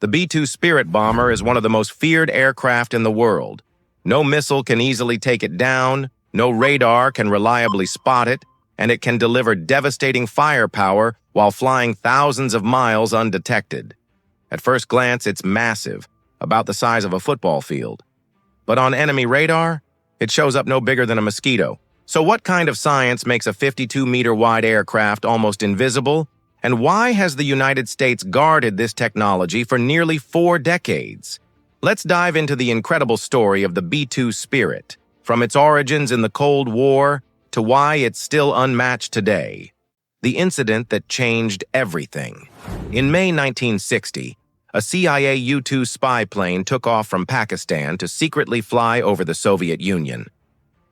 The B-2 Spirit bomber is one of the most feared aircraft in the world. No missile can easily take it down, no radar can reliably spot it, and it can deliver devastating firepower while flying thousands of miles undetected. At first glance, it's massive, about the size of a football field. But on enemy radar, it shows up no bigger than a mosquito. So what kind of science makes a 52-meter-wide aircraft almost invisible? And why has the United States guarded this technology for nearly 4 decades? Let's dive into the incredible story of the B-2 Spirit, from its origins in the Cold War to why it's still unmatched today. The incident that changed everything. In May 1960, a CIA U-2 spy plane took off from Pakistan to secretly fly over the Soviet Union.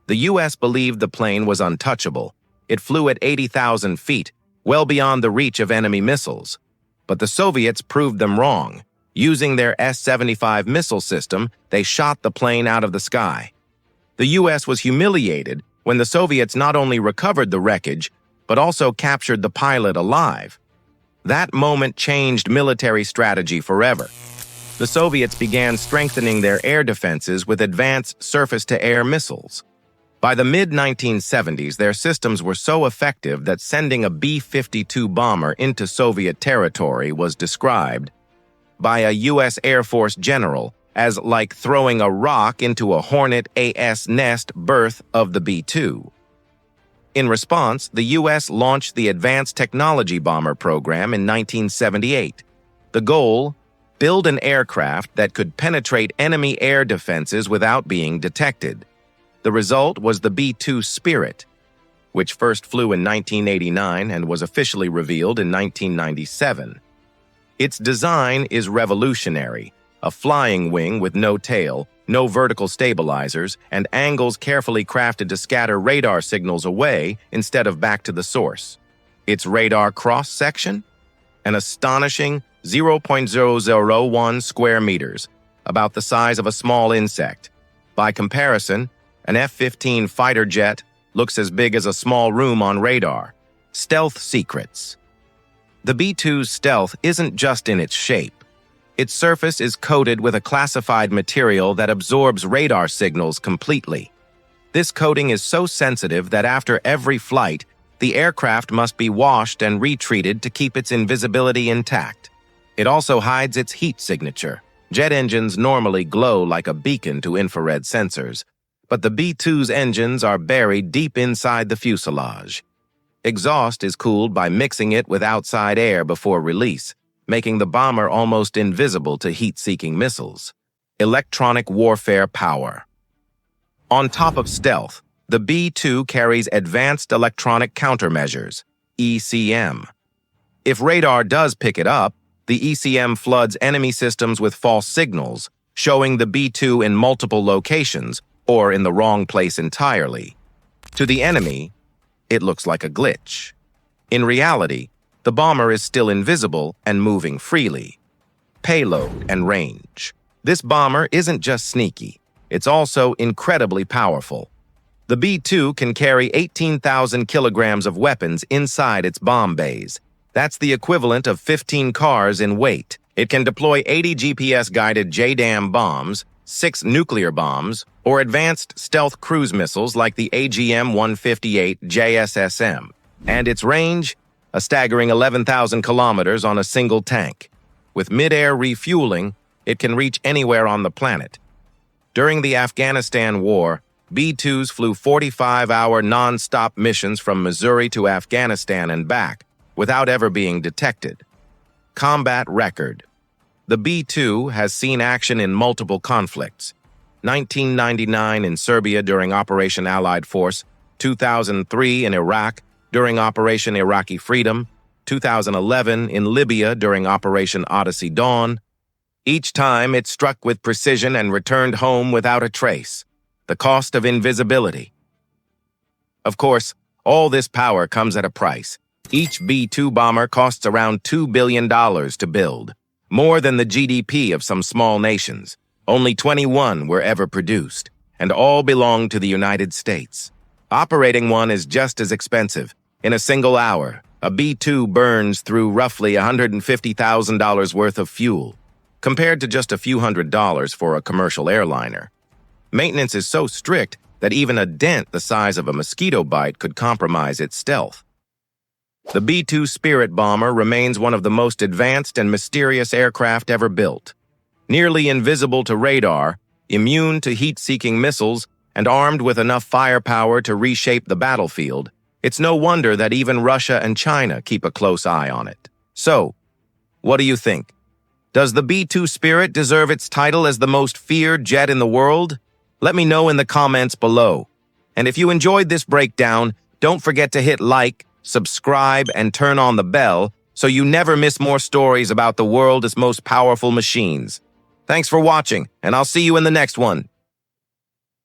The U.S. believed the plane was untouchable. It flew at 80,000 feet, well beyond the reach of enemy missiles. But the Soviets proved them wrong. Using their S-75 missile system, they shot the plane out of the sky. The U.S. was humiliated when the Soviets not only recovered the wreckage, but also captured the pilot alive. That moment changed military strategy forever. The Soviets began strengthening their air defenses with advanced surface-to-air missiles. By the mid-1970s, their systems were so effective that sending a B-52 bomber into Soviet territory was described by a U.S. Air Force general as like throwing a rock into a Hornet AS nest berth of the B-2. In response, the U.S. launched the Advanced Technology Bomber program in 1978. The goal? Build an aircraft that could penetrate enemy air defenses without being detected. The result was the B-2 Spirit, which first flew in 1989 and was officially revealed in 1997. Its design is revolutionary, a flying wing with no tail, no vertical stabilizers, and angles carefully crafted to scatter radar signals away instead of back to the source. Its radar cross-section? An astonishing 0.001 square meters, about the size of a small insect. By comparison, an F-15 fighter jet looks as big as a small room on radar. Stealth secrets. The B-2's stealth isn't just in its shape. Its surface is coated with a classified material that absorbs radar signals completely. This coating is so sensitive that after every flight, the aircraft must be washed and retreated to keep its invisibility intact. It also hides its heat signature. Jet engines normally glow like a beacon to infrared sensors, but the B-2's engines are buried deep inside the fuselage. Exhaust is cooled by mixing it with outside air before release, making the bomber almost invisible to heat-seeking missiles. Electronic warfare power. On top of stealth, the B-2 carries Advanced Electronic Countermeasures, ECM. If radar does pick it up, the ECM floods enemy systems with false signals, showing the B-2 in multiple locations or in the wrong place entirely. To the enemy, it looks like a glitch. In reality, the bomber is still invisible and moving freely. Payload and range. This bomber isn't just sneaky, it's also incredibly powerful. The B-2 can carry 18,000 kilograms of weapons inside its bomb bays. That's the equivalent of 15 cars in weight. It can deploy 80 GPS-guided JDAM bombs, 6 nuclear bombs, or advanced stealth cruise missiles like the AGM-158 JSSM. And its range? A staggering 11,000 kilometers on a single tank. With mid-air refueling, it can reach anywhere on the planet. During the Afghanistan War, B-2s flew 45-hour non-stop missions from Missouri to Afghanistan and back, without ever being detected. Combat record. The B-2 has seen action in multiple conflicts. 1999 in Serbia during Operation Allied Force, 2003 in Iraq during Operation Iraqi Freedom, 2011 in Libya during Operation Odyssey Dawn. Each time it struck with precision and returned home without a trace. The cost of invisibility. Of course, all this power comes at a price. Each B-2 bomber costs around $2 billion to build, more than the GDP of some small nations. Only 21 were ever produced, and all belong to the United States. Operating one is just as expensive. In a single hour, a B-2 burns through roughly $150,000 worth of fuel. compared to just a few $100s for a commercial airliner. Maintenance is so strict that even a dent the size of a mosquito bite could compromise its stealth. The B-2 Spirit bomber remains one of the most advanced and mysterious aircraft ever built. Nearly invisible to radar, immune to heat-seeking missiles, and armed with enough firepower to reshape the battlefield, it's no wonder that even Russia and China keep a close eye on it. So, what do you think? Does the B-2 Spirit deserve its title as the most feared jet in the world? Let me know in the comments below. And if you enjoyed this breakdown, don't forget to hit like, subscribe, and turn on the bell so you never miss more stories about the world's most powerful machines. Thanks for watching, and I'll see you in the next one.